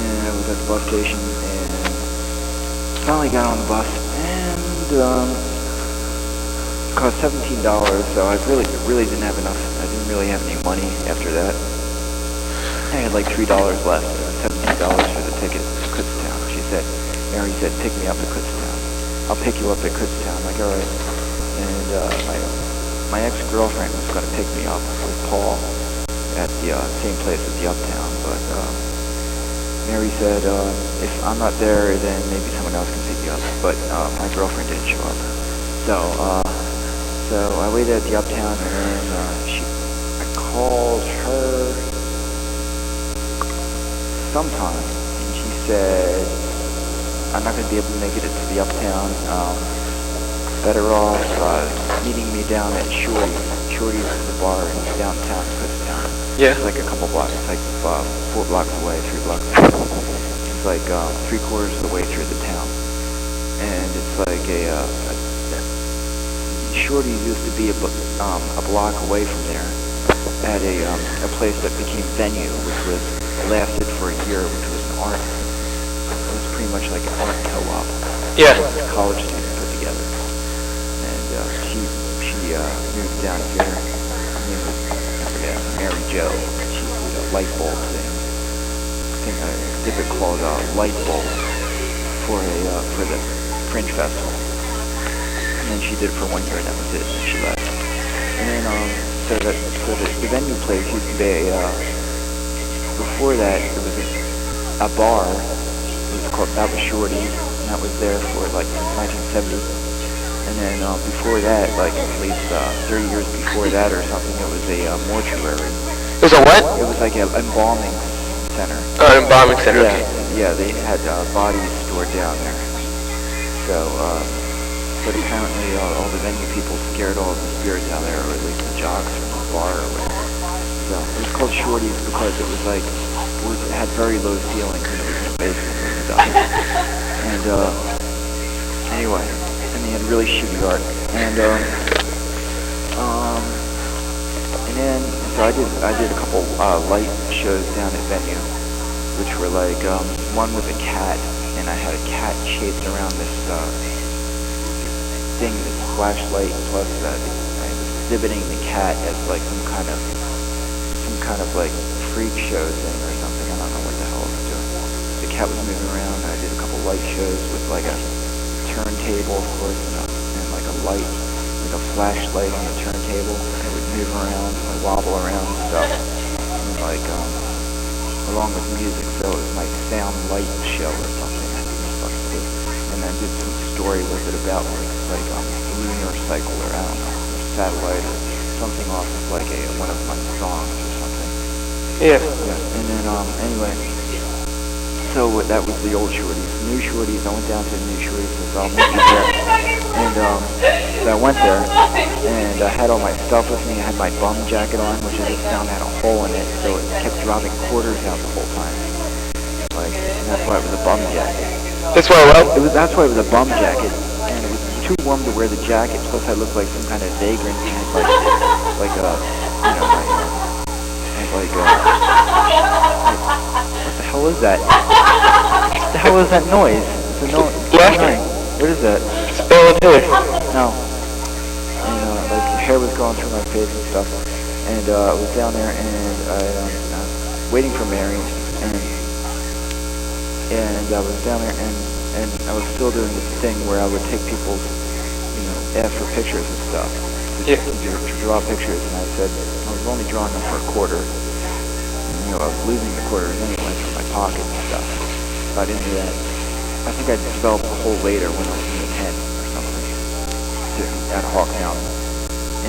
and I was at the bus station, and finally got on the bus, and it cost $17, so I really didn't have enough. I didn't really have any money after that. I had like $3 left, $17 for the ticket to Kutztown. Mary said, pick me up at Kutztown. I'll pick you up at Kutztown. I'm like, all right. And my ex-girlfriend was going to pick me up with Paul at the same place at the Uptown, but Mary said, if I'm not there, then maybe someone else can pick you up. But my girlfriend didn't show up. So I waited at the Uptown, and then I called her sometime, and she said, I'm not going to be able to make it to the Uptown. Better off meeting me down at Shorty's. Shorty's is the bar in downtown Kutztown. Yeah. It's like a couple blocks. It's like 4 blocks away, 3 blocks away. It's like 3/4 of the way through the town. And it's like Shorty's used to be a block away from there at a place that became Venue, which lasted for a year, which was an art. It was pretty much like an art co-op. Yeah. College students put together. And she moved down here. Her name was Mary Jo. She did a light bulb thing. I think an exhibit called Light Bulb for the Fringe Festival. And then she did it for 1 year, and that was it. And she left. And then so the Venue place used to be before that it was a bar. That was Shorty's, and that was there for like since 1970. And then before that, like at least 30 years before that or something, it was a mortuary. It was a what? It was like an embalming center. Oh, an embalming center. Yeah, Okay. yeah, they had bodies stored down there. So, but apparently all the Venue people scared all the spirits out there, or at least the jocks from the bar or whatever. So it was called Shorty's because it was like it had very low ceilings and it was in the basement and stuff. And anyway, and they had really shitty art. And then so I did a couple light shows down at Venue, which were like one with a cat, and I had a cat chased around this thing, this flashlight, plus I was exhibiting the cat as like some kind of like freak show thing or something. I don't know what the hell I was doing. The cat was moving around. I did a couple light shows with like a turntable, of course, and like a light, like a flashlight on the turntable. And it would move around, and wobble around and stuff, and like along with music. So it was like sound light show or something. I didn't fucking clue. And I did some story with it about like lunar cycle or I don't know, or satellite or something off of like one of my songs or something. Yeah. Yeah. And then anyway, so that was the old Shorty's. New Shorty's, I went down to the new Shorty's and saw there. And so I went there, and I had all my stuff with me. I had my bum jacket on, which I just found had a hole in it, so it kept dropping quarters out the whole time. Like, and that's why it was a bum jacket. That's why what? That's why it was a bum jacket, and it was too warm to wear the jacket. Plus, I looked like some kind of vagrant, and like what the hell is that? What the hell is that noise? It's a noise. What is that? It's Bill and Hilly. No. And like hair was going through my face and stuff. And I was down there and I was waiting for Mary and I was down there and I was still doing this thing where I would take people's, ask for pictures and stuff. To draw pictures, and I said I was only drawing them for a quarter. And, I was losing the quarters anyway from my pocket and stuff. So I didn't do that. I think I developed a hole later when I was in the tent or something at Hawk Mountain.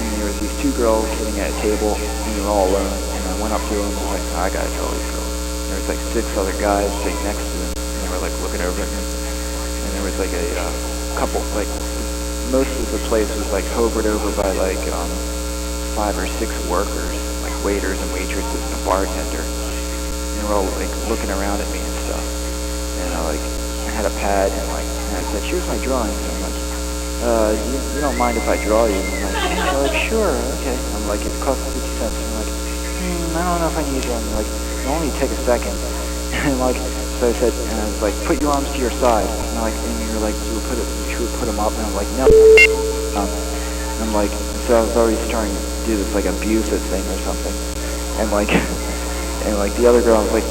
And there was these 2 girls sitting at a table, and they were all alone. And I went up to them and was like, I gotta draw these girls. There was like 6 other guys sitting next to them, and they were like looking over at me. And there was like a couple, like most of the place was like hovered over by like 5 or 6 workers, like waiters and waitresses and a bartender. And they were all like looking around at me and stuff. And I had a pad and I said, here's my drawings. And I'm like, you don't mind if I draw you? And they're like, sure, okay. I'm like, it costs 50 cents. I'm like, I don't know if I need to draw. And they're like, it'll only take a second. And like, so I said, and I was like, put your arms to your side. And like, and you're like, you would put them up, and I'm like, no. And I'm like, so I was already starting to do this like abusive thing or something. And like, and like the other girl, I was like,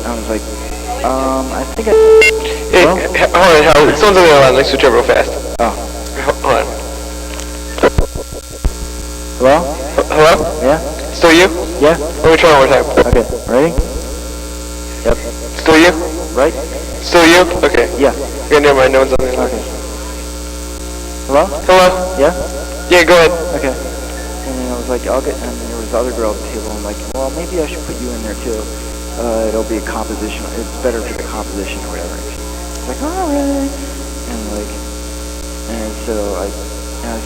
I think I. Hey, Hello? hold on. Someone's on the line. Let's switch over real fast. Oh. Hold on. Hello? Hello? Yeah? Still you? Yeah? Let me try one more time. Okay. Ready? Yep. Still you? Right? Still you? Okay. Yeah. Okay, never mind. No one's on the line. Okay. Hello? Hello? Yeah? Yeah, go ahead. Okay. And then I was like, and then there was the other girl at the table. I'm like, well, maybe I should put you in there too. It'll be a composition. It's better for the composition or whatever. She's like, alright. And like, and so I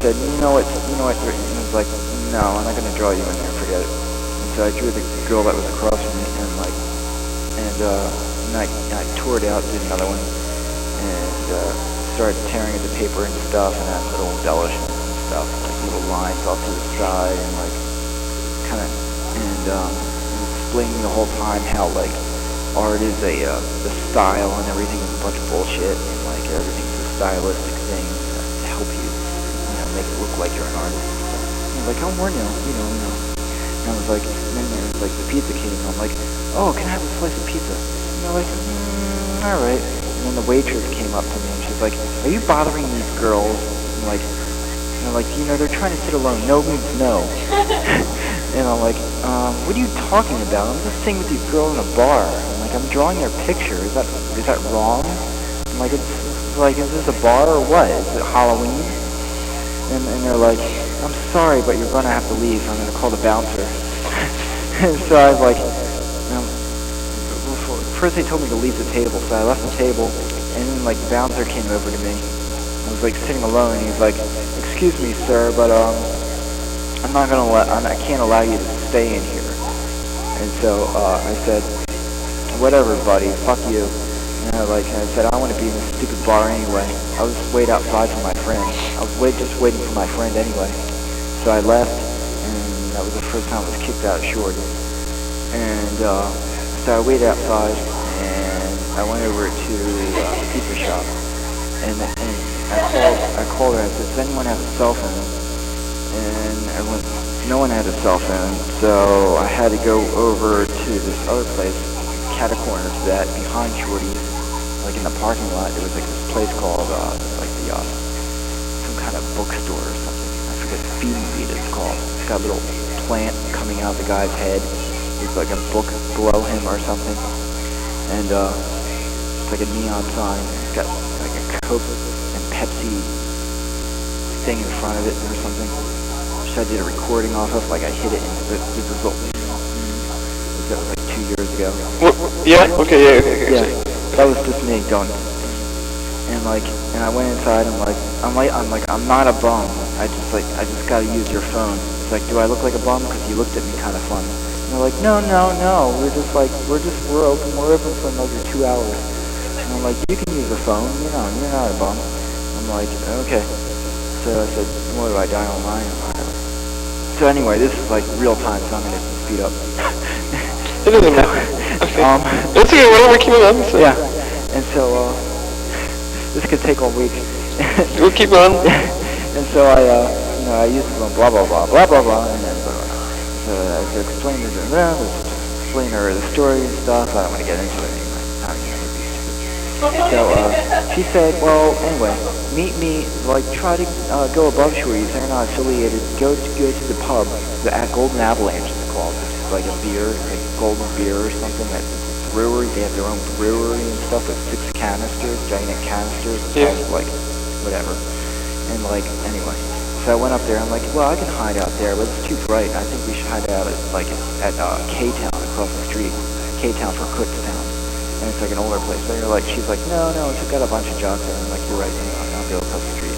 said, you know what? And I was like, no, I'm not gonna draw you in there. Forget it. And so I drew the girl that was across from me, and like, and I tore it out, did another one, and started tearing at the paper and stuff, and had little embellishments and stuff, like little lines off to the side, and like, kind of, and explaining the whole time how like art is the style and everything is a bunch of bullshit, and like everything's a stylistic thing to help you, make it look like you're an artist. And like, oh, more now, you know. And I was like, and then there was like the pizza came, and I'm like, oh, can I have a slice of pizza? And they're like, all right. And then the waitress came up to me, and she's like, are you bothering these girls? And like, they're trying to sit alone. No means no. And I'm like, what are you talking about? I'm just sitting with these girls in a bar. I'm like, I'm drawing their picture. Is that wrong? I'm like, it's like, is this a bar or what? Is it Halloween? And they're like, I'm sorry, but you're going to have to leave. I'm going to call the bouncer. And so I was like, first they told me to leave the table, so I left the table, and then like the bouncer came over to me. I was like sitting alone, and he's like, excuse me, sir, but I can't allow you to stay in here. And so I said, whatever, buddy, fuck you. And I said, I don't want to be in this stupid bar anyway. I was wait outside for my friend. I was just waiting for my friend anyway. So I left, and that was the first time I was kicked out of Shorty. And so I waited outside, and I went over to the pizza shop. And I called her, I said, does anyone have a cell phone? And no one had a cell phone, so I had to go over to this other place, catacorner to that, behind Shorty's, like in the parking lot. There was like this place called, some kind of bookstore or something. I forget, Feed and Read it's called. It's got a little plant coming out of the guy's head. It's like a book below him or something. And it's like a neon sign. It's got like a Coke and Pepsi thing in front of it or something. Which I did a recording off of, like I hit it into the result. That was like 2 years ago. Yeah? Okay. Yeah, that was just me going. And I went inside and I'm not a bum. I just gotta use your phone. It's like, do I look like a bum? Because you looked at me kind of funny. And they're like, no. We're open for another 2 hours. And I'm like, you can use the phone. You're not a bum. I'm like, okay. So I said, what do I dial online? So anyway, this is like real time, so I'm gonna speed up. It doesn't matter. Okay. It's okay, whatever, keep it on. So. Yeah. And so, this could take all week. We'll keep on. And so I used to go blah, blah, blah, blah, blah, blah, and then so I explained the story and stuff. I don't want to get into it anyway. So she said, well, anyway, meet me, try to go above Shorty's. They're not affiliated. Go to the pub, at Golden Avalanche it's called, which is like a beer, like Golden Beer or something. That's a brewery. They have their own brewery and stuff with 6 canisters, giant canisters. Yeah. Whatever. And anyway. So I went up there. I'm like, well, I can hide out there, but it's too bright. I think we should hide out at K-Town across the street. K-Town for Kutztown. And it's like an older place. So she's like, no, it's got a bunch of jocks there. I'm like, you're right, I'll go across the street.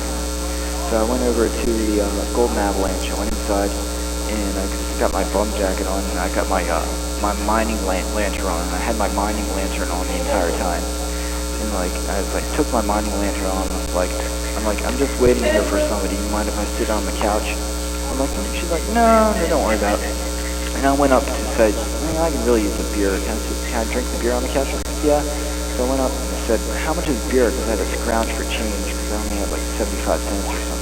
So I went over to the Golden Avalanche. I went inside, and I got my bum jacket on, and I got my mining lantern on, and I had my mining lantern on the entire time. And I took my mining lantern on, and I'm just waiting here for somebody. You mind if I sit on the couch? I'm like, she's like, no, don't worry about it. And I went up to say, I can really use a beer. Can I drink the beer on the couch? I said, yeah. So I went up and I said, how much is beer? Because I had to scrounge for change because I only had like 75 cents or something.